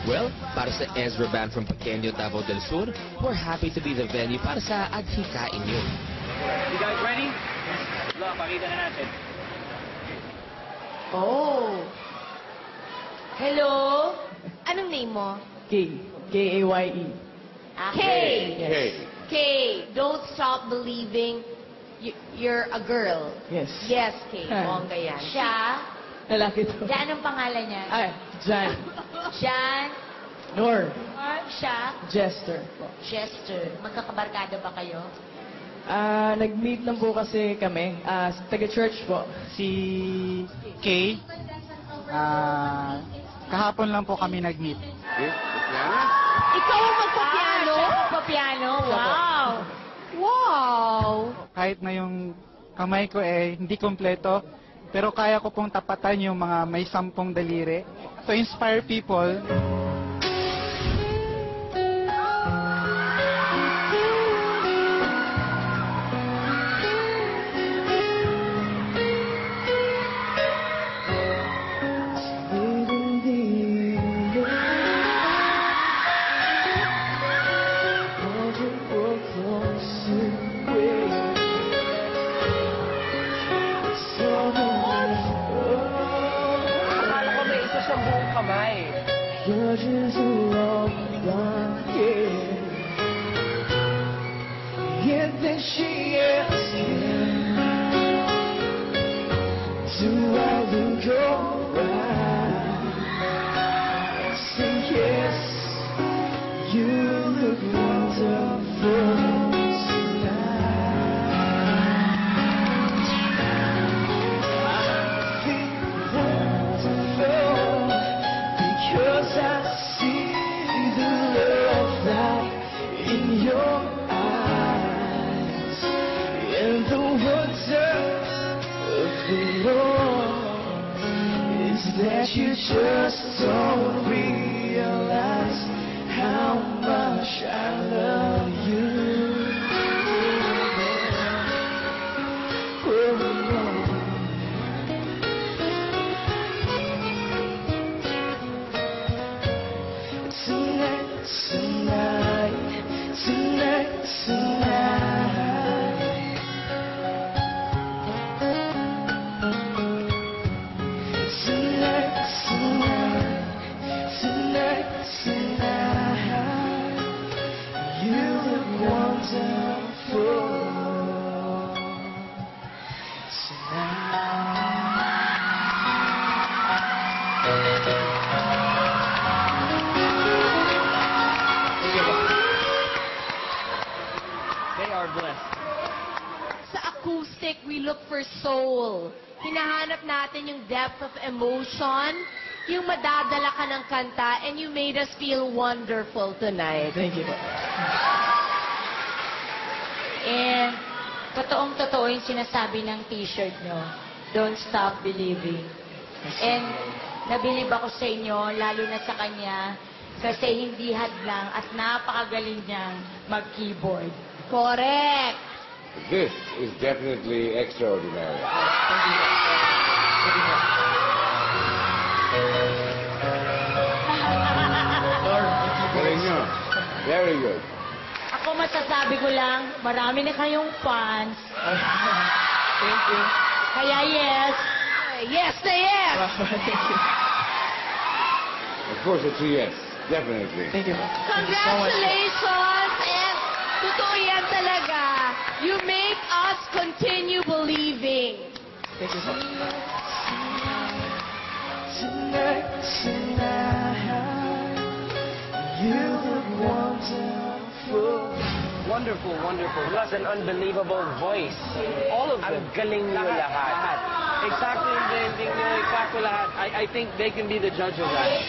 Well, para sa Ezra Band from Pequeño, Davao del Sur, we're happy to be the venue para sa Adhikain Nyo. You guys ready? Look, pakita na natin. Oh. Hello? Anong name mo? K. K-A-Y-E. K. Yes. K. Don't stop believing you're a girl. Yes. Yes, K. Bongga yan. Siya? Lalaki to. Jan ang pangalan niya? Ay, Jan. Jan? Nor. Siya? Jester. Chester. Magkakabarkada ba kayo? Nag-meet lang po kasi kami. Taga-church po. Si Kay, kahapon lang po kami nag-meet. Ikaw ang magpapiano? Magpapiano? Wow! Wow! Kahit na yung kamay ko hindi kompleto, pero kaya ko pong tapatan yung mga may 10 daliri to inspire people. Akala ko may isa siyang buong kamay. You're just a long blonde, yeah. Yeah, then she asked me, do I look alright? I say yes, you look wonderful tonight. I feel wonderful because I see the love light in your eyes, and the wonder of the Lord is that you just don't realize how much I love you. Tonight, tonight, tonight, tonight. Tonight, tonight, tonight, tonight. You look wonderful They are blessed. Sa acoustic, we look for soul. Hinahanap natin yung depth of emotion, yung madadala ka ng kanta, and you made us feel wonderful tonight. Thank you. And totoong-totoo yung sinasabi ng t-shirt nyo. Don't stop believing. And nabilib ako sa inyo, lalo na sa kanya, kasi hindi hadlang at napakagaling niyang mag-keyboard. Correct. This is definitely extraordinary. Galing nyo. Very good. Ako masasabi ko lang, marami na kayong fans. Thank you. Kaya yes, Yes na yes! Of course, it's a yes. Definitely. Thank you. Congratulations! And totoo yan talaga. You make us continue believing. Thank you so much. Tonight, tonight, you look wonderful. Wonderful, wonderful. Plus an unbelievable voice. All of them. Ang galing niyo lahat. Exactly yung blending niyo, exactly lahat. I think they can be the judge of that.